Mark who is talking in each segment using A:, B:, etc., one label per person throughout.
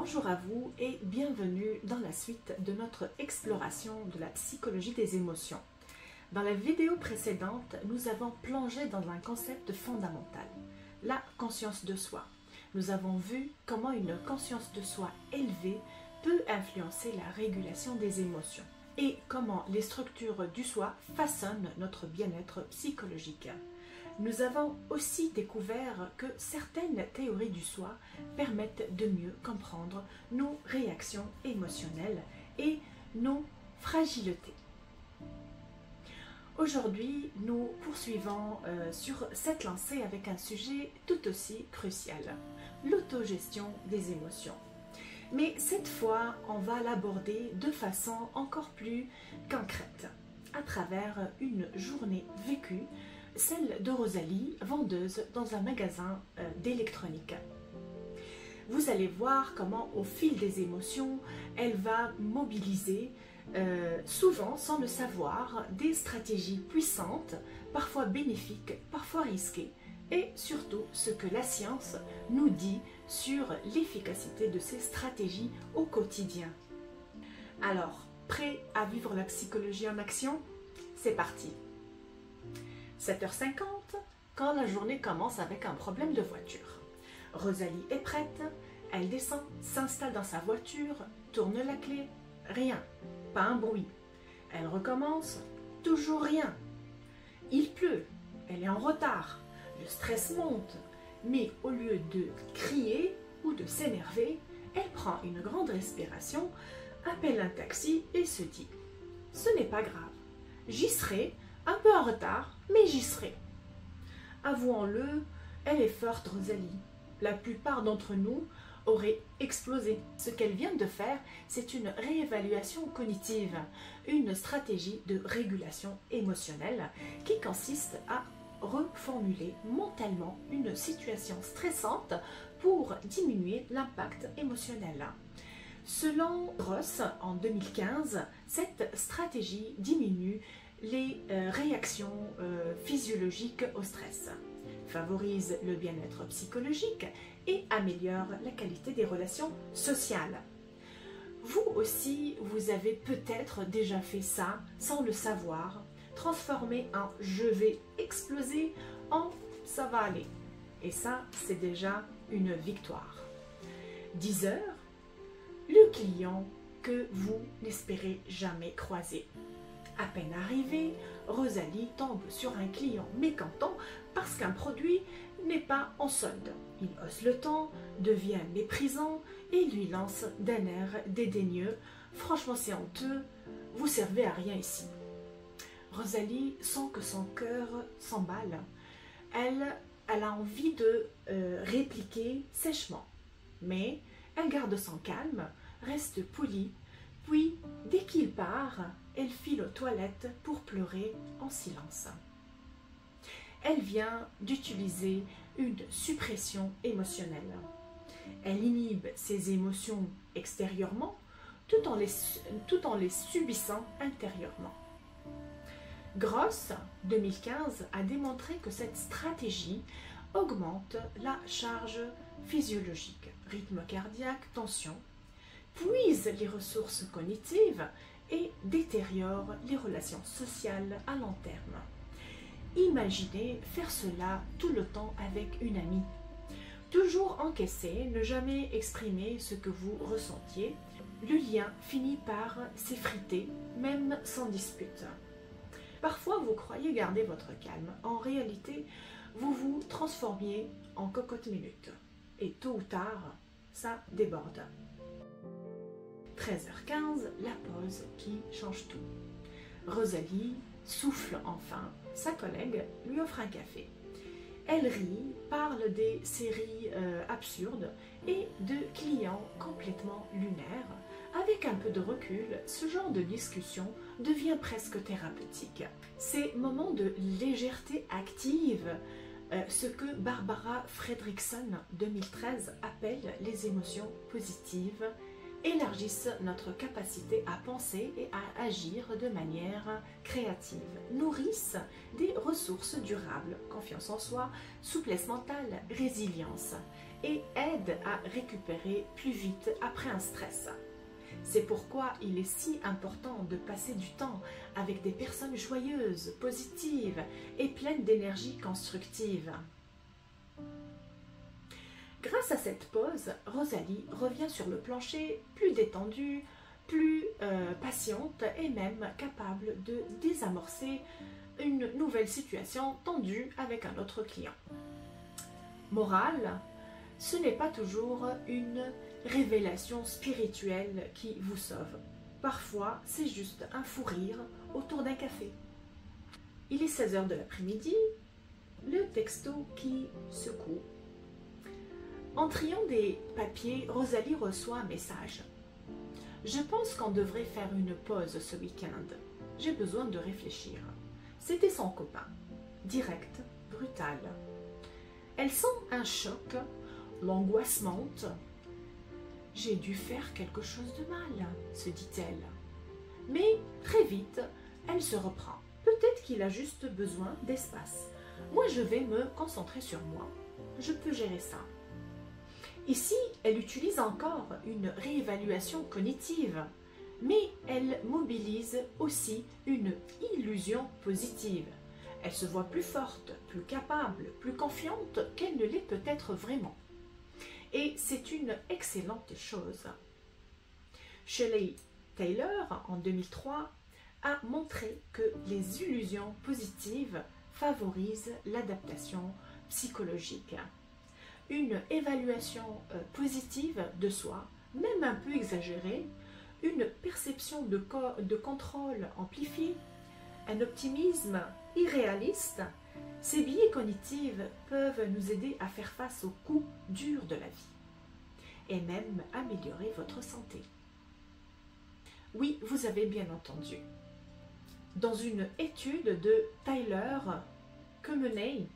A: Bonjour à vous et bienvenue dans la suite de notre exploration de la psychologie des émotions. Dans la vidéo précédente, nous avons plongé dans un concept fondamental, la conscience de soi. Nous avons vu comment une conscience de soi élevée peut influencer la régulation des émotions et comment les structures du soi façonnent notre bien-être psychologique. Nous avons aussi découvert que certaines théories du soi permettent de mieux comprendre nos réactions émotionnelles et nos fragilités. Aujourd'hui, nous poursuivons sur cette lancée avec un sujet tout aussi crucial, l'autogestion des émotions. Mais cette fois, on va l'aborder de façon encore plus concrète, à travers une journée vécue, celle de Rosalie, vendeuse dans un magasin d'électronique. Vous allez voir comment au fil des émotions, elle va mobiliser, souvent sans le savoir, des stratégies puissantes, parfois bénéfiques, parfois risquées, et surtout ce que la science nous dit sur l'efficacité de ces stratégies au quotidien. Alors, prêt à vivre la psychologie en action? C'est parti! 7h50, quand la journée commence avec un problème de voiture. Rosalie est prête, elle descend, s'installe dans sa voiture, tourne la clé, rien, pas un bruit. Elle recommence, toujours rien. Il pleut, elle est en retard, le stress monte, mais au lieu de crier ou de s'énerver, elle prend une grande respiration, appelle un taxi et se dit « Ce n'est pas grave, j'y serai, un peu en retard, mais j'y serai. » Avouons-le, elle est forte, Rosalie. La plupart d'entre nous auraient explosé. Ce qu'elle vient de faire, c'est une réévaluation cognitive, une stratégie de régulation émotionnelle qui consiste à reformuler mentalement une situation stressante pour diminuer l'impact émotionnel. Selon Gross, en 2015, cette stratégie diminue les réactions physiologiques au stress, favorise le bien-être psychologique et améliore la qualité des relations sociales. Vous aussi, vous avez peut-être déjà fait ça sans le savoir, transformer un « je vais exploser » en « ça va aller ». Et ça, c'est déjà une victoire. 10 heures, le client que vous n'espérez jamais croiser. À peine arrivée, Rosalie tombe sur un client mécontent parce qu'un produit n'est pas en solde. Il hausse le ton, devient méprisant et lui lance d'un air dédaigneux. « Franchement, c'est honteux, vous servez à rien ici. » Rosalie sent que son cœur s'emballe. Elle a envie de répliquer sèchement, mais elle garde son calme, reste polie, puis dès qu'il part, elle file aux toilettes pour pleurer en silence. Elle vient d'utiliser une suppression émotionnelle. Elle inhibe ses émotions extérieurement tout en les subissant intérieurement. Gross, 2015, a démontré que cette stratégie augmente la charge physiologique, rythme cardiaque, tension, puise les ressources cognitives et détériore les relations sociales à long terme. Imaginez faire cela tout le temps avec une amie. Toujours encaisser, ne jamais exprimer ce que vous ressentiez, le lien finit par s'effriter, même sans dispute. Parfois, vous croyez garder votre calme. En réalité, vous vous transformiez en cocotte-minute. Et tôt ou tard, ça déborde. 13h15, la pause qui change tout. Rosalie souffle enfin. Sa collègue lui offre un café. Elle rit, parle des séries absurdes et de clients complètement lunaires. Avec un peu de recul, ce genre de discussion devient presque thérapeutique. Ces moments de légèreté active, ce que Barbara Fredrickson, 2013, appelle les émotions positives, élargissent notre capacité à penser et à agir de manière créative, nourrissent des ressources durables, confiance en soi, souplesse mentale, résilience, et aide à récupérer plus vite après un stress. C'est pourquoi il est si important de passer du temps avec des personnes joyeuses, positives et pleines d'énergie constructive. Grâce à cette pause, Rosalie revient sur le plancher plus détendue, plus patiente et même capable de désamorcer une nouvelle situation tendue avec un autre client. Morale, ce n'est pas toujours une révélation spirituelle qui vous sauve. Parfois, c'est juste un fou rire autour d'un café. Il est 16 h de l'après-midi, le texto qui secoue. En triant des papiers, Rosalie reçoit un message. « Je pense qu'on devrait faire une pause ce week-end. J'ai besoin de réfléchir. » C'était son copain. Direct, brutal. Elle sent un choc, l'angoisse monte. « J'ai dû faire quelque chose de mal, » se dit-elle. Mais très vite, elle se reprend. Peut-être qu'il a juste besoin d'espace. Moi, je vais me concentrer sur moi. Je peux gérer ça. Ici, elle utilise encore une réévaluation cognitive, mais elle mobilise aussi une illusion positive. Elle se voit plus forte, plus capable, plus confiante qu'elle ne l'est peut-être vraiment. Et c'est une excellente chose. Shelley Taylor, en 2003, a montré que les illusions positives favorisent l'adaptation psychologique. Une évaluation positive de soi, même un peu exagérée, une perception de contrôle amplifiée, un optimisme irréaliste, ces biais cognitifs peuvent nous aider à faire face aux coups durs de la vie et même améliorer votre santé. Oui, vous avez bien entendu. Dans une étude de Tyler Kemeney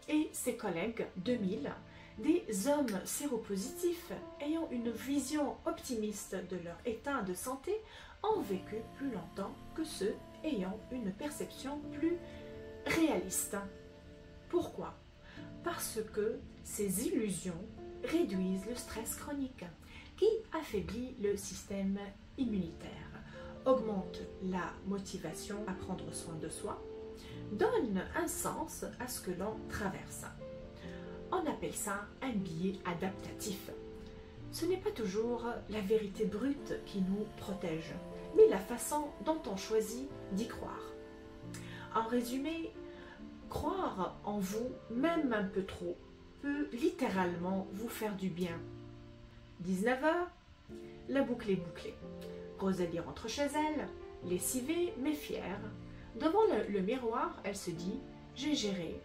A: et ses collègues 2000, des hommes séropositifs ayant une vision optimiste de leur état de santé ont vécu plus longtemps que ceux ayant une perception plus réaliste. Pourquoi? Parce que ces illusions réduisent le stress chronique qui affaiblit le système immunitaire, augmente la motivation à prendre soin de soi, donne un sens à ce que l'on traverse. On appelle ça un biais adaptatif. Ce n'est pas toujours la vérité brute qui nous protège, mais la façon dont on choisit d'y croire. En résumé, croire en vous, même un peu trop, peut littéralement vous faire du bien. 19 h, la boucle est bouclée. Rosalie rentre chez elle, lessivée mais fière. Devant le miroir, elle se dit « J'ai géré,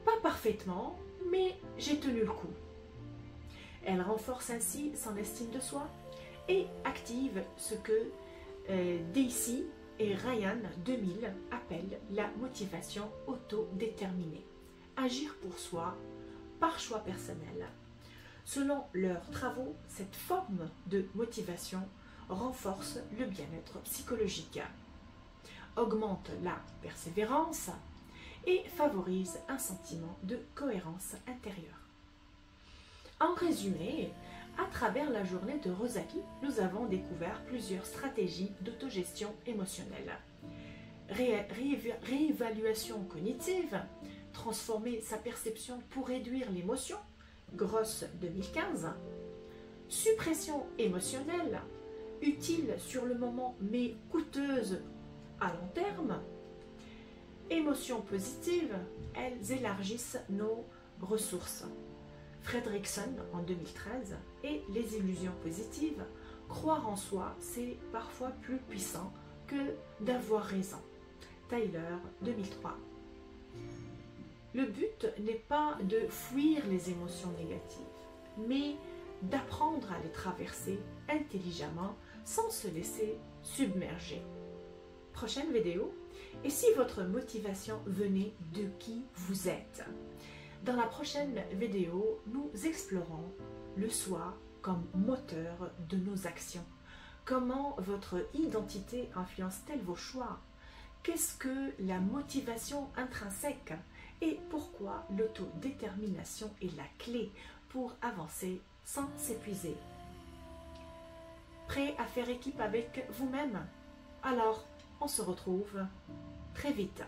A: pas parfaitement, mais j'ai tenu le coup. » Elle renforce ainsi son estime de soi et active ce que Daisy et Ryan 2000 appellent la motivation autodéterminée. Agir pour soi, par choix personnel. Selon leurs travaux, cette forme de motivation renforce le bien-être psychologique, augmente la persévérance et favorise un sentiment de cohérence intérieure. En résumé, à travers la journée de Rosalie, nous avons découvert plusieurs stratégies d'autogestion émotionnelle. Réévaluation cognitive, transformer sa perception pour réduire l'émotion, Gross 2015. Suppression émotionnelle, utile sur le moment mais coûteuse à long terme. Émotions positives, elles élargissent nos ressources. Fredrickson en 2013 et les illusions positives, croire en soi, c'est parfois plus puissant que d'avoir raison. Tyler 2003. Le but n'est pas de fuir les émotions négatives, mais d'apprendre à les traverser intelligemment sans se laisser submerger. Prochaine vidéo. Et si votre motivation venait de qui vous êtes? Dans la prochaine vidéo, nous explorons le soi comme moteur de nos actions. Comment votre identité influence-t-elle vos choix? Qu'est-ce que la motivation intrinsèque? Et pourquoi l'autodétermination est la clé pour avancer sans s'épuiser. Prêt à faire équipe avec vous-même? Alors, on se retrouve très vite.